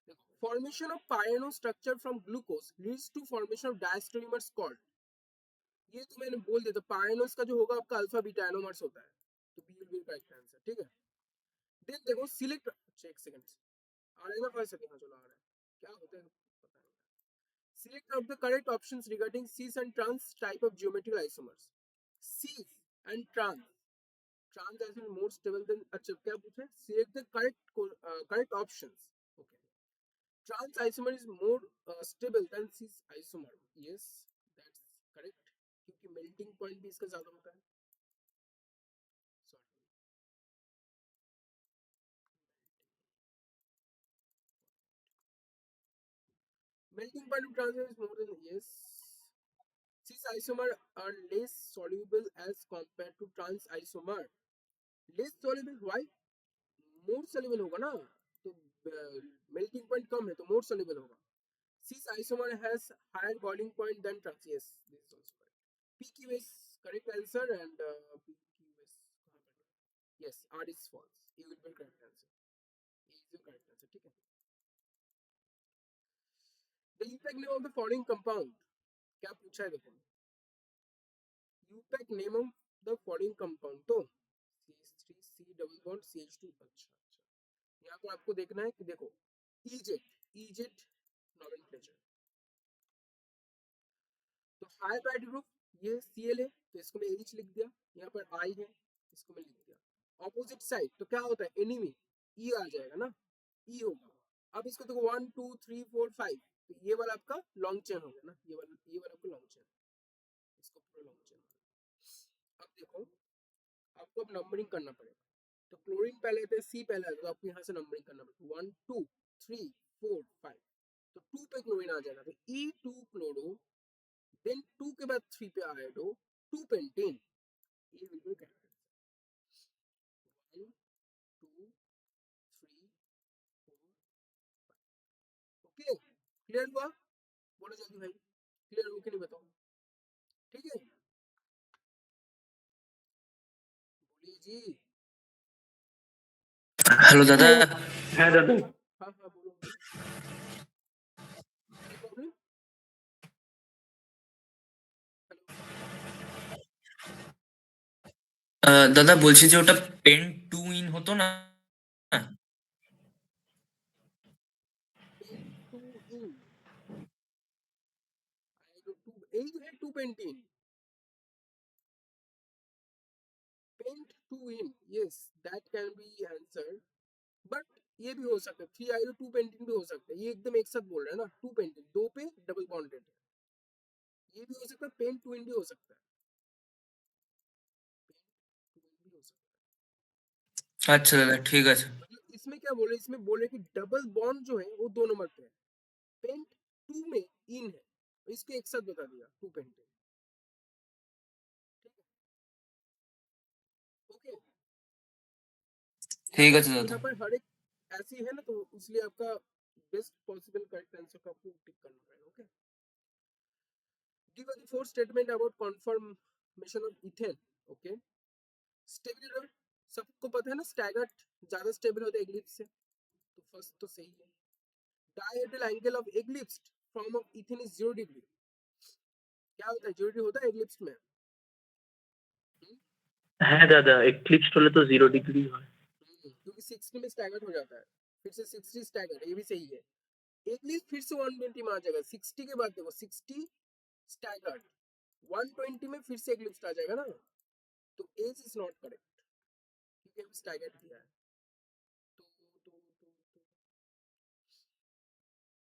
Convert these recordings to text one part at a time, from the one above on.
the formation of pyranose structure from glucose leads to formation of diastereomers called, ये तो मैंने बोल दिया था, pyranose का जो होगा आपका अल्फा बीटा एनोमर्स होता है, तो B will be correct answer. ठीक है, देन देखो सिलेक्ट, एक सेकंड आ रहा है ना, 5 सेकंड, हाँ चलो आ रहा है, क्या होता है पता नहीं। Select of the correct options regarding cis and trans type of geometrical isomers. Cis and trans. Trans isomer more stable than. अच्छा क्या पूछे? Select the correct options. Okay. Trans isomer is more stable than cis isomer. Yes, that's correct. क्योंकि melting point भी इसका ज़्यादा होता है. Sorry. Melting point of trans is more than, yes. Cis isomer are less soluble as compared to trans isomer. Less soluble, why? More soluble होगा ना, तो melting point कम है तो मोर सोल्यूबल होगा। cis isomer has higher boiling point than trans, yes this is also correct, pq is correct answer and pq is, yes r is false, e will be correct answer, e is the correct answer। ठीक है, the impact name of the following compound, क्या पूछा है देखो, impact name of the following compound, तो CH3 C double bond CH2, अच्छा यहाँ पर आपको देखना है कि देखो EZ नॉमेनक्लेचर, तो हाई प्रायोरिटी ग्रुप ये Cl है तो इसको मैं H लिख दिया, यहाँ पर I है इसको मैं लिख दिया। ऑपोजिट साइड तो क्या होता है, एनिमी E आ जाएगा ना, E होगा। अब इसको देखो 1 2 3 4 5, तो ये वाला आपका लॉन्ग चेन हो गया ना, ये वाला आपका लॉन्ग चेन, इसको पूरा लॉन्ग चेन। अब देखो आपको अब नंबरिंग करना पड़ेगा, तो क्लोरीन पहले थे, सी पहले आएगा, तो आपको यहाँ से नंबरिंग करना पड़ेगा 1 2 3 4 5, तो 2 पे क्लोरीन आ जाएगा, तो E2 क्लोरो, देन 2 के बाद 3 पे आयोडो, 2 पेंटेन, ये will be correct. 1 2 3 4 okay, clear हुआ? बोलो जल्दी भाई, क्लियर हो कि नहीं बताओ? ठीक है, बोलिए जी। हेलो दादा। है दादा। हाँ हाँ बोलो बोलो, प्रॉब्लम? দাদা বলছি যে ওটা পেন 2 ইন হতো না? पेन 2 इन, आयोडो 2, यही तो है 2 pentene, pent 2 ene, yes that can be answer, but ये भी हो सकता है 3 आयोडो 2 पेंटेन भी हो सकता है, ये एकदम एक साथ बोल रहा है ना, 2 पेंटेन 2 पे डबल बॉन्डेड है, ये भी हो सकता है, पेंट 2 इन भी हो सकता है, पेंट 2 इन भी हो सकता है। আচ্ছা দাদা ঠিক আছে। मतलब इसमें क्या बोले, इसमें बोले कि डबल बॉन्ड जो है वो 2 नंबर पे है, पेंट 2 में इन है, तो इसको एक साथ बता दिया 2 पेंटेन। ओके, ঠিক আছে দাদা। यहाँ पर हर एक ऐसी है ना, तो इसलिए आपका बेस्ट पॉसिबल करेक्ट आंसर का आपको टिक करना पड़ेगा। Okay, give the fourth statement about confirmation of ethane. Okay, stable, सबको पता है ना स्टैगर्ड ज्यादा स्टेबल होता है एक्लिप्स से, तो फर्स्ट तो सही है। Dihedral angle of eclipse form of ethane is 0 degree, क्या होता है 0 डिग्री होता है एक्लिप्स में? है दादा, एक्लिप्स होले तो 0 डिग्री হয়, क्योंकि 60 में स्टैगर्ड हो जाता है, फिर से 60 स्टैगर्ड, ये भी सही है। एक्लिप्स फिर से 120 में आ जाएगा, 60 के बाद देखो 60 स्टैगर्ड, 120 में फिर से एक्लिप्स आ जाएगा ना, तो एज इज नॉट करेक्ट क्योंकि हम स्टैगर्ड किया है। तो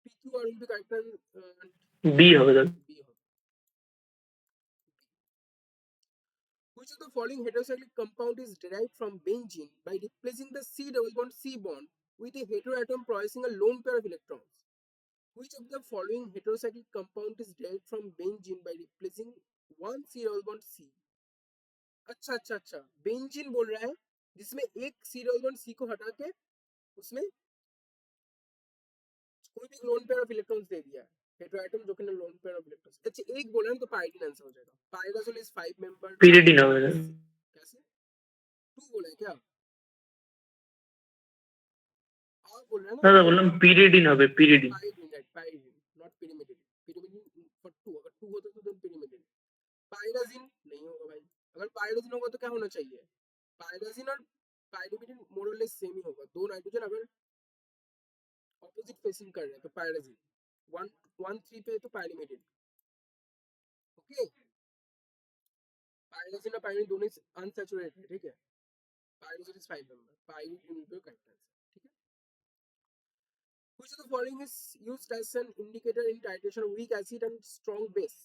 PQ और भी करेक्ट बी হবে দাদা। बी हो। Which of the following heterocyclic compound is derived from benzene by replacing the C double bond C bond with a heteroatom possessing a lone pair of electrons? Which of the following heterocyclic compound is derived from benzene by replacing one C double bond C? अच्छा अच्छा अच्छा, benzene बोल रहा है जिसमें एक C double bond C को हटा के उसमें कोई भी lone pair of electrons they दिया है, हेटेरोएटम जो कि लोन पेयर ऑफ इलेक्ट्रॉन्स। अच्छा एक बोला ना तो पाइरीडीन आंसर हो जाएगा, पाइराजोल इज 5 मेंबर, पीरियडिन হবে दादा। कैसे 2 बोला है क्या? बोल रहे हैं ना দাদা বললাম পিরিডিন হবে pyridine. pyridine, right? Pyridine, not pyrimidine. Pyrimidine for two, अगर two होता तो then pyrimidine. Pyrazine नहीं होगा भाई। अगर pyrazine होगा तो क्या होना चाहिए? Pyrazine और pyrimidine more or less same ही होगा। दो नाइट्रोजन अगर ऑपोजिट फेसिंग कर रहे हैं तो pyrazine, 1 1 3 पे तो pyrimidine। ओके, pyrazine और pyrimidine दोनों अनसैचुरेटेड है, ठीक है। pyrazine is 5 member, pyridine will be correct answer, ठीक है। Which of the following is used as an indicator in titration of weak acid and strong base?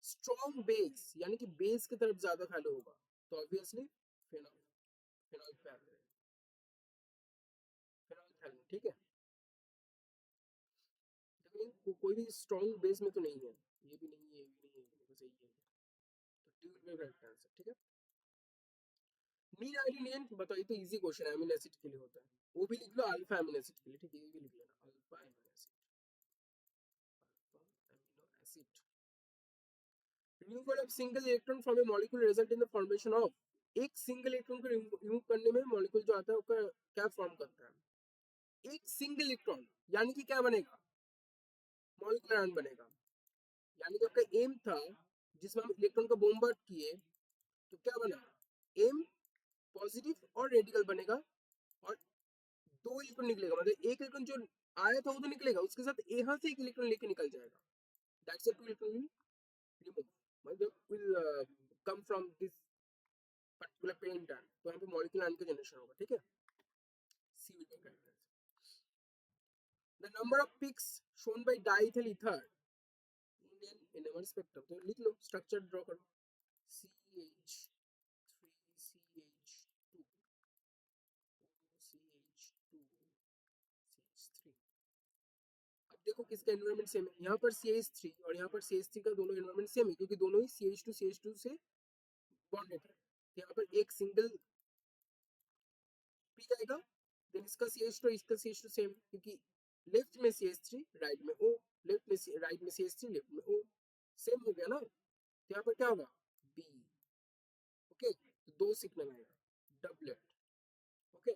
Strong base यानी कि base की तरफ ज्यादा खाली होगा तो ऑब्वियसली फिनॉल, फिनॉल्फथैलीन, फिनॉल्फथैलीन, ठीक है। लेकिन कोई भी स्ट्रॉन्ग बेस में तो नहीं है, ये भी नहीं है, ये भी नहीं है, बस यही है, तो D will be correct answer, ठीक है। मीन आइडिनियन बताओ, ये तो इजी क्वेश्चन है, अमीनो एसिड के लिए होता है, वो भी लिख लो अल्फा अमीनो एसिड के लिए, ठीक है, ये भी लिख लेना alpha amino acid, alpha amino acid. Removal of single electron from A molecule result in the formation of, एक सिंगल इलेक्ट्रॉन को रिमूव करने में मॉलिक्यूल जो आता है उसका क्या फॉर्म करता है? एक सिंगल इलेक्ट्रॉन यानी कि क्या बनेगा? मॉलिक्यूलर आयन बनेगा। यानी कि आपका एम था जिसमें हम इलेक्ट्रॉन को बॉम्बार्ड किए तो क्या बना? एम पॉजिटिव और रेडिकल बनेगा और दो इलेक्ट्रॉन निकलेगा, मतलब एक इलेक्ट्रॉन जो आया था वो तो निकलेगा, उसके साथ यहाँ से एक इलेक्ट्रॉन लेके निकल जाएगा, that's a two electron will remove, मतलब will come from this particular parent ion, तो यहाँ पे मॉलिक्यूलर आयन का जनरेशन होगा, ठीक है। C will be correct answer. The number of peaks shown by diethyl ether in NMR spectrum, तो लिख लो, स्ट्रक्चर ड्रॉ करो, CH3 CH2 CH2 CH3। अब देखो किसका एनवायरनमेंट सेम है, यहाँ पर CH3 और यहाँ पर CH3 का दोनों एनवायरनमेंट सेम है क्योंकि दोनों ही CH2 से बॉन्डेड है। यहाँ पर एक सिंगल पीक आएगा, देन इसका CH2 इसका CH2 सेम क्योंकि लेफ्ट में CH3 राइट में O, लेफ्ट में राइट में CH3 लेफ्ट में O, सेम हो गया ना, तो यहाँ पर क्या होगा? B, ओके, तो दो सिग्नल आएगा, डबलेट, ओके।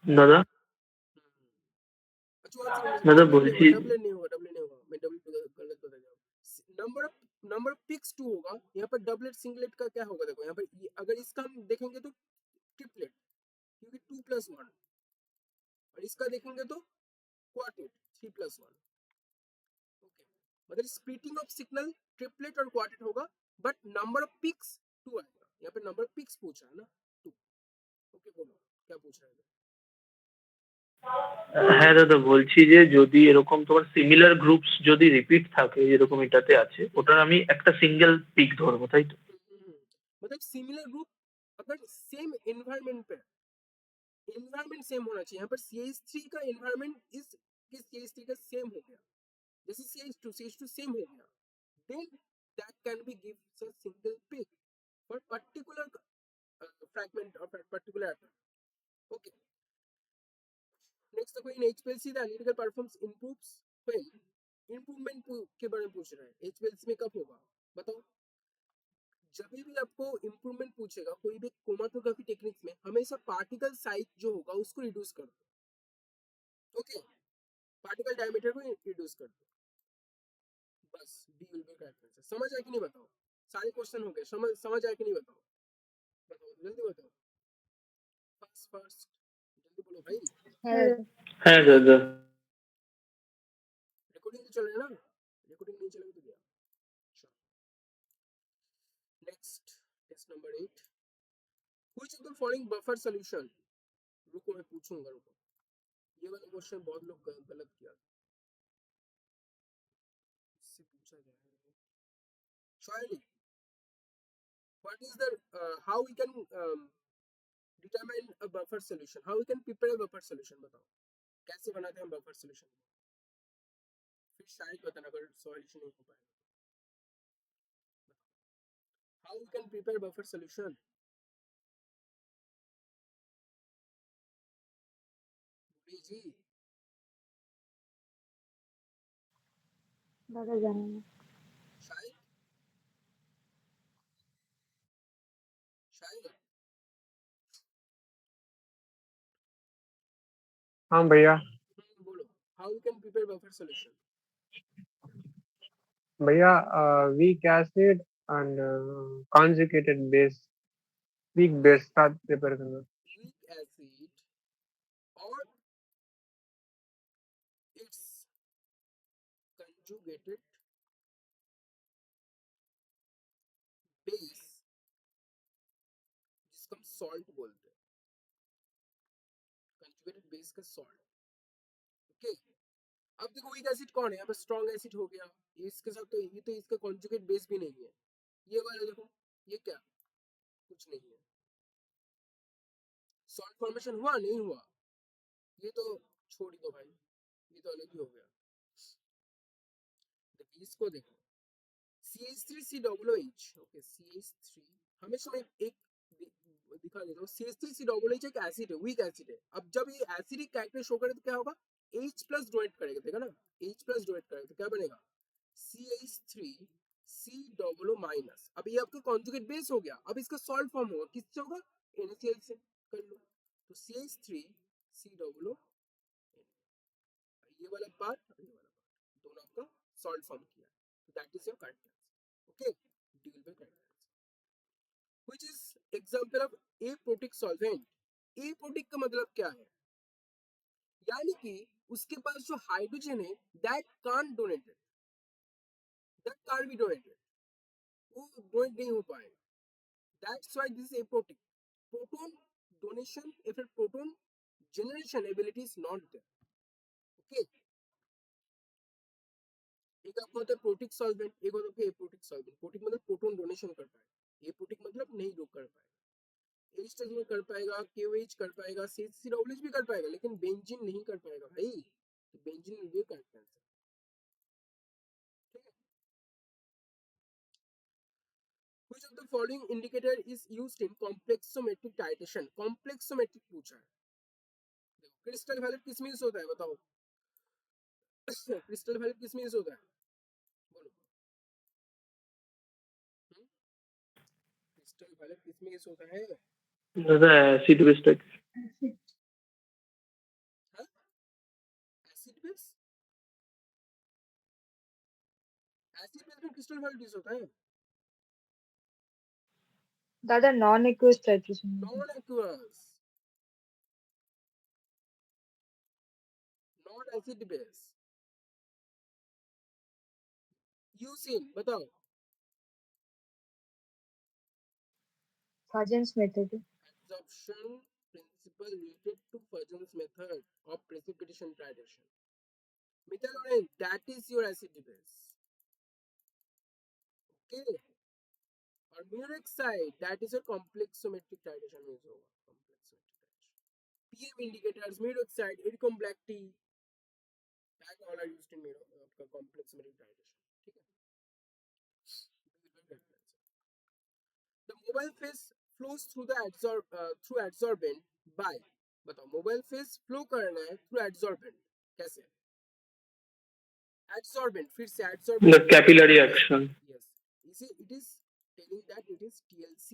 দাদা अच्छा वन सेकंड, দাদা डबलेट नहीं বলছি होगा, डबलेट नहीं होगा, डबलेट नहीं होगा, मैं डबलेट गलत बता गया। नंबर ऑफ पिक्स 2 होगा, यहाँ पर डबलेट सिंगलेट का क्या होगा? देखो यहाँ पर अगर इसका हम देखेंगे तो ट्रिपलेट क्योंकि 2+1, और इसका देखेंगे तो क्वार्टेट 3+1, ओके, मतलब स्प्लिटिंग ऑफ सिग्नल ट्रिपलेट और क्वार्टेट होगा, बट नंबर ऑफ पिक्स 2 आएगा, यहाँ पे नंबर ऑफ पिक्स पूछा है ना 2, ओके। बोलो क्या पूछ रहे हैं? হ্যাঁ দাদা বলছি যে যদি এরকম তোমার সিমিলার গ্রুপস যদি রিপিট থাকে যেরকম এটাতে আছে ওটার আমি একটা সিঙ্গেল পিক ধরবো তাই তো? मतलब सिमिलर ग्रुप अगर सेम एनवायरनमेंट पे, एनवायरनमेंट सेम होना चाहिए, यहाँ पर CH3 का एनवायरनमेंट इस CH3 का सेम हो गया, जैसे CH2 सेम हो गया, then that can be gives a single peak for particular fragment or particular atom, okay। Next देखो, इन HPLC the analytical performance improves when, improvement के बारे में पूछ रहा है, HPLC में कब होगा बताओ? जब भी आपको इंप्रूवमेंट पूछेगा कोई भी क्रोमेटोग्राफी टेक्निक्स में, हमेशा पार्टिकल साइज जो होगा उसको रिड्यूस कर दो, ओके, पार्टिकल डायमीटर को रिड्यूस कर दो, बस D will be correct answer. समझ आया कि नहीं बताओ? सारे क्वेश्चन हो गए, समझ आया कि नहीं बताओ? बताओ जल्दी बताओ, फास्ट फास्ट जल्दी बोलो भाई। হ্যাঁ দাদা। रिकॉर्डिंग तो चल रहा है ना? रिकॉर्डिंग नहीं चलेगी तो क्या? Next test number 8, which of the following buffer solution, रुको मैं पूछूंगा, रुको, ये वाला क्वेश्चन बहुत लोग गलत किया, इससे पूछा गया है शायरी, what is the how we can determine a buffer solution, how we can prepare a buffer solution, बताओ कैसे बनाते हैं बफर सॉल्यूशन, फिर शायद बताना अगर सॉल्यूशन नहीं हो पाए, how we can prepare buffer solution, जी दादा जाने में शायद शायद हाँ भैया बोलो how you can prepare buffer solution. भैया weak acid and conjugated base weak base साथ प्रिपेयर करना. Weak acid or its conjugated base जिसको हम सॉल्ट बोलते हैं. कंजुगेटेड बेस का सॉल्ट. ओके. अब देखो वीक एसिड कौन है? यहाँ पर स्ट्रॉन्ग एसिड हो गया. इसके साथ तो ये तो इसका कंजुगेट बेस भी नहीं है. ये वाला देखो, ये क्या? कुछ नहीं है. सॉल्ट फॉर्मेशन हुआ नहीं हुआ? ये तो छोड़ ही दो भाई, ये तो अलग ही हो गया. तो इसको देखो CH3COOH. ओके CH3 हमेशा मैं एक दिखा देता हूँ. CH3COOH एक एसिड है, वीक एसिड है. अब जब ये एसिडिक कैरेक्टर शो करे तो क्या होगा? H प्लस डोनेट करेगा, देखा ना? H प्लस डोनेट करेगा तो क्या बनेगा? CH3COO minus. अब ये आपका कॉन्जुगेट बेस हो गया. अब इसका सॉल्ट फॉर्म होगा किससे होगा? NaCl से. कर लो तो CH3COO ये वाला पार्ट और ये वाला पार्ट दोनों आपका सॉल्ट फॉर्म किया. That is your correct answer. Okay deal with correct answer. Which is example of aprotic solvent. Aprotic का मतलब क्या है? यानी कि उसके पास जो हाइड्रोजन है that can't donated, that can't be donated, वो डोनेट नहीं हो पाए. That's why this is aprotic. Proton donation या फिर proton generation ability is not there. Okay. एक आपको होता है प्रोटिक सॉल्वेंट, एक होता है एप्रोटिक सॉल्वेंट. प्रोटिक मतलब प्रोटॉन डोनेशन कर पाए, एप्रोटिक मतलब नहीं रोक कर पाए. एच टच में कर पाएगा, केओएच कर पाएगा, CH3COOH भी कर पाएगा, लेकिन बेंजीन नहीं कर पाएगा भाई. तो benzene will be correct answer. ठीक है. Which of the following indicator is used in complexometric titration? complexometric पूछा है. देखो क्रिस्टल वैल्यू किस में यूज होता है बताओ? क्रिस्टल वैल्यू किस में यूज होता है? बोलो. क्रिस्टल वैल्यू किस में यूज होता है? दादा एसिड बेस तक. Acid base. एसिड बेस में क्रिस्टल वैल्यू यूज होता है. दादा non aqueous titration. Non aqueous, not acid base. Eosin बताओ. Sargent's method. Absorption principle related to Fajans method of precipitation titration. Methylene, that is your acid base. Okay. और murex-side, that is your complexometric titration use होगा. Complexometric titration. PM indicators, murex-side, Edicom black tea, that all are used in complexometric titration. ठीक है. The mobile phase flows through the through adsorbent by. बताओ mobile phase flow करना है through एडसॉर्बेंट. कैसे? adsorbent, फिर से adsorbent. The capillary action. Yes. You see, it is telling that it is TLC.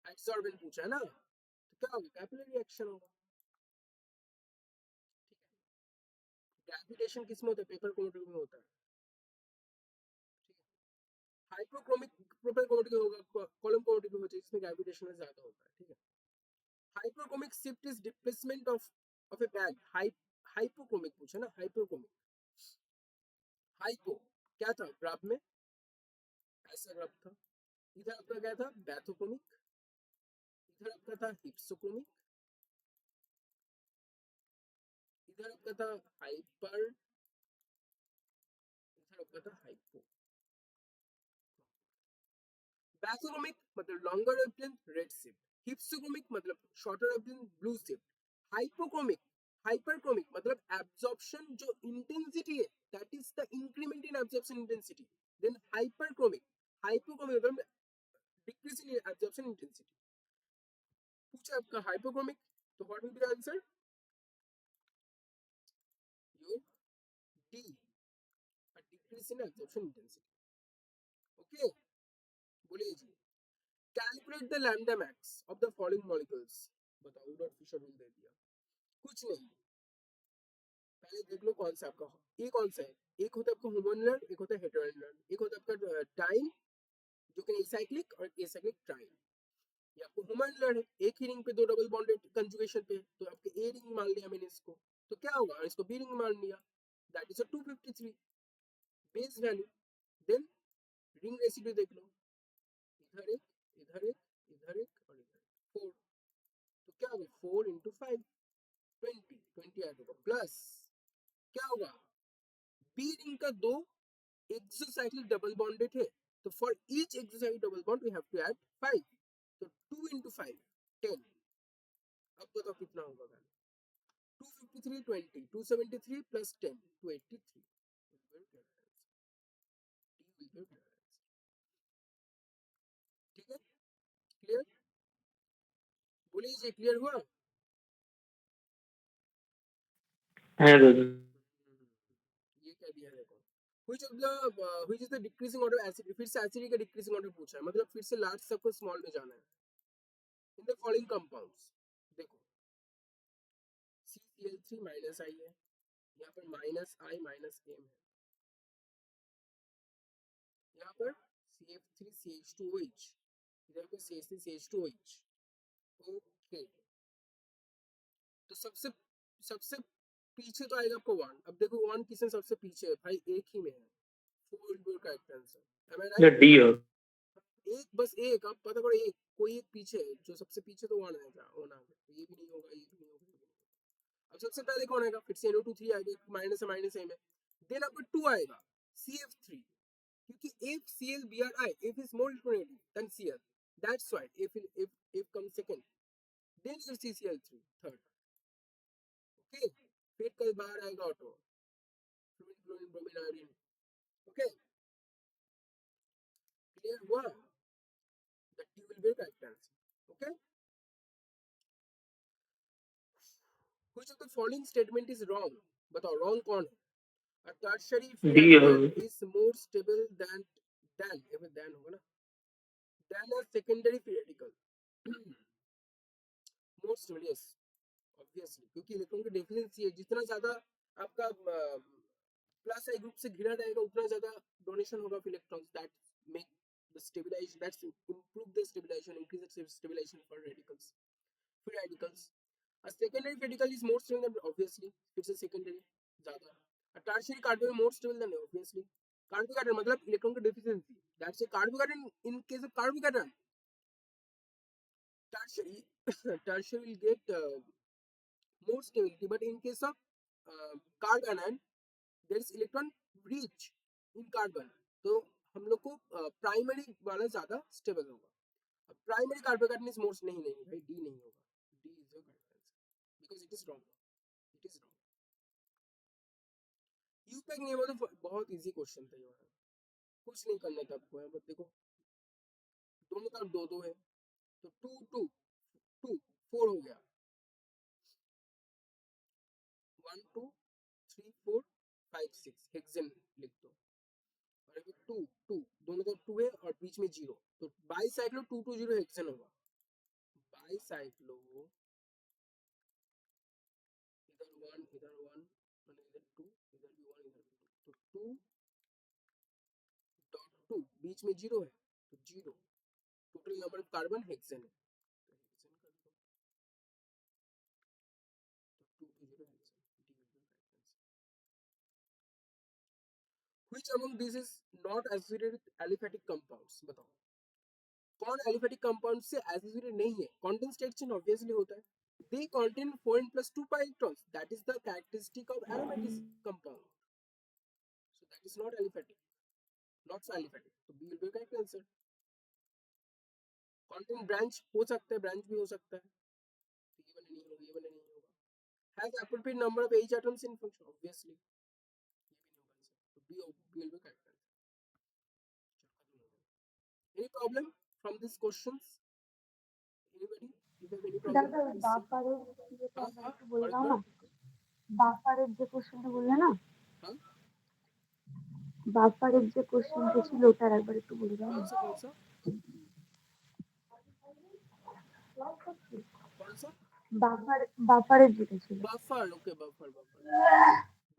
Adsorbent पूछा है ना, तो क्या होगा? कैपिलरी एक्शन होगा. ग्रेविटेशन किसमें होता है? पेपर क्रोमेटिक में होता है. हाइपोक्रोमिक प्रोपेल क्रोमेटिक होगा, कॉलम क्रोमेटिक में होता है, इसमें ग्रेविटेशन ज्यादा होता है. ठीक है. Hypochromic shift is displacement of A band. Hypochromic पूछा ना, हाइपोक्रोमिक. हाइपो क्या था ग्राफ में? ऐसा ग्राफ था. इधर आपका क्या था? बैथोक्रोमिक. इधर आपका था हिप्सोक्रोमिक. इधर आपका था हाइपर. इधर आपका था हाइपो. बैथोक्रोमिक मतलब longer wavelength red shift. Hypsochromic मतलब shorter wavelength blue shift. Hypochromic hyperchromic मतलब एब्जॉर्प्शन जो इंटेंसिटी है that is the increment in absorption intensity. Then hyperchromic hypochromic मतलब डिक्रीज इन एब्जॉर्प्शन इंटेंसिटी. पूछा आपका हाइपोक्रोमिक, तो what will be the answer? Your D, a decrease in absorption intensity. Okay, बोलिए जी. Calculate the lambda max of the following molecules. बताओ. उडॉट Fisher rule दे दिया. कुछ नहीं. पहले देख लो कौन सा आपका ये कौन सा है। एक होता है आपका होमोन्युलर, एक होता है हेटेरोन्युलर, एक होता है आपका टाइम जो कि एसाइक्लिक और एसाइक्लिक ट्राइन। ये आपको होमोन्युलर है, एक ही रिंग पे दो डबल बॉन्डेड कंजुगेशन पे, तो आपके ए रिंग मान लिया मैंने इसको, तो क्या होगा इसको बी रिंग मान लिया, that is a 253 base value. Then ring residue देख लो, इधर एक इधर एक इधर एक और इधर 4, तो क्या होगा 4 into 5 20 ऐड होगा प्लस क्या होगा बी रिंग का दो एक्सोसाइक्लिक डबल बॉन्डेड है, तो for each exocyclic double bond we have to add 5, तो 2 into 5 10। अब बताओ कितना होगा वैल्यू 253 20 273 plus 10 283 ठीक है क्लियर बोलिए क्लियर हुआ হ্যাঁ দাদা। ये क्या दिया है देखो which is the decreasing order acid, फिर से एसिड का डिक्रीजिंग ऑर्डर पूछा है, मतलब फिर से लार्ज से आपको स्मॉल में जाना है। इन द फॉलोइंग कंपाउंड्स देखो CCl3 माइनस आई है, यहाँ पर माइनस आई माइनस एम है, यहाँ पर CF3CH2OH, इधर पर CH3CH2OH। ओके तो सबसे सबसे पीछे तो आएगा आपको 1। अब देखो 1 किसमें सबसे पीछे है भाई, एक ही में है, 4 will be correct answer. am I या right? डी हो। एक बस एक आप पता करो, एक कोई एक पीछे है, जो सबसे पीछे तो 1 आएगा, 1 आ गया, ये भी नहीं होगा, ये भी नहीं होगा, ये भी नहीं होगा। अब सबसे पहले कौन आएगा, फिर से NO2 3 आएगा, माइनस है माइनस एम है, देन आपको 2 आएगा CF3, क्योंकि if ClBrI if is more electronegative than Cl, that's why if comes second, then your CCl3 third। Okay फिर कल बाहर आएगा ऑटो fluorine chlorine bromine iodine. Okay clear हुआ, that T will be the correct answer। Okay which of the following statement is wrong, बताओ wrong कौन है। a tertiary free D हो। radical is more stable than होगा ना, than a secondary free radical more stable, yes obviously, क्योंकि electron की डिफिनेंसी है, जितना ज्यादा आपका प्लस आई ग्रुप से घिरा रहेगा उतना ज्यादा डोनेशन होगा of electrons, that make the stabilisation, that's improve the stabilisation, increase the stabilisation for radicals free radicals. a secondary radical is more stable than, obviously it's a secondary ज्यादा। a tertiary carbon more stable than, obviously कार्बोकेटन मतलब electron की deficiency, that's a कार्बोकेटन in case of कार्बोकेटन tertiary will get more stability, but in case of carbon and there is electron rich in carbon, तो हम लोग को primary वाला ज्यादा stable होगा। अब प्राइमरी कार्बोकेटन इज मोस्ट, नहीं नहीं भाई डी नहीं होगा, D is the correct answer because it is wrong, it is wrong. यूपेक नहीं हुआ तो बहुत इजी क्वेश्चन था ये वाला, कुछ नहीं करना था आपको, बस देखो दोनों तरफ दो दो है, तो 2 2 2 4 हो गया, 1 2 3 4 5 6 हेक्सेन लिख दो, और अगर 2 2 दोनों तरफ 2 है और बीच में 0, तो बाईसाइक्लो 220 हेक्सेन होगा। बाईसाइक्लो इधर 1 इधर 1 और इधर 2 इधर भी 1 इधर भी 2, तो 2.2 बीच में 0 है, तो 0 total number of carbon hexane है, तो हेक्सेन कर दो, तो 220 hexane, D will be correct answer. Which among this is not associated with aliphatic compounds, बताओ कौन एलिफैटिक कंपाउंड से एसोसिएटेड नहीं है। कॉन्टेन स्टेट चेंज ऑब्वियसली होता है, they contain 4n plus 2 pi electrons, that is the characteristic of aromatic compound, so that is not aliphatic, not aliphatic, so B will be correct answer। contain branch हो सकता है, branch भी हो सकता है, तो ये वाला नहीं होगा, ये वाला नहीं होगा। has appropriate number of H atoms in function, obviously ये भी नहीं होगा आंसर, तो B will be correct answer। any problem from these questions, anybody if you have any problem দাদা please say। বাফারের ইয়েটা हाँ আবার हाँ একটু বলে और দাও एक না, বাফারের যে কোশ্চেনটা বললে না, हाँ বাফারের যে কোশ্চেনটা ছিল ওটার একবার একটু বলে দাও না। कौन सा বাফারের যেটা ছিল। buffer, okay buffer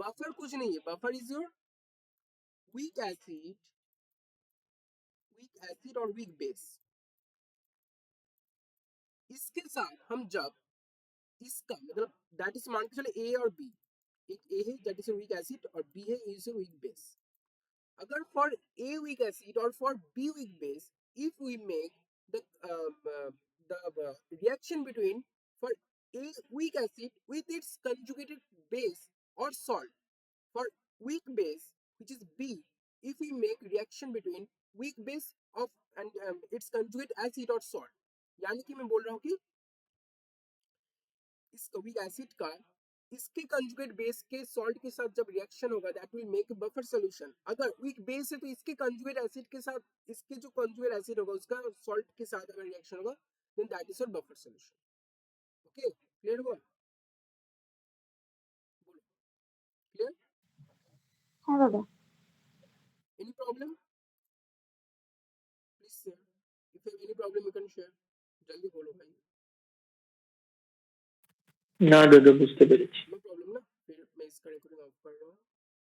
बफर कुछ नहीं है, buffer is your week acid और वीक बेस। इसके साथ हम जब इसका मतलब दैट इज मान के चले ए और बी, एक ए है दैट इज वीक एसिड और बी है इज वीक बेस। अगर फॉर ए वीक एसिड और for B weak base, if we make the reaction between for a weak acid with its conjugated base or salt, for weak base which is B, if we make reaction between weak base of and its conjugate acid or salt, यानी कि मैं बोल रहा हूँ कि इस weak acid का इसके कंजुगेट बेस के सॉल्ट के साथ जब रिएक्शन होगा that will make buffer solution. अगर वीक बेस है तो इसके कंजुगेट एसिड के साथ इसके जो कंजुगेट एसिड होगा उसका सॉल्ट के साथ अगर रिएक्शन होगा then that is your buffer solution. Okay, clear हुआ? बोलो, क्लियर? हाँ दादा। Any problem? Please share, if you have any problem you can share, जल्दी बोलो भाई। না দাদা, বুঝতে পেরেছি। नो प्रॉब्लम ना, फिर मैं इसका रिकॉर्डिंग ऑफ कर रहा हूँ।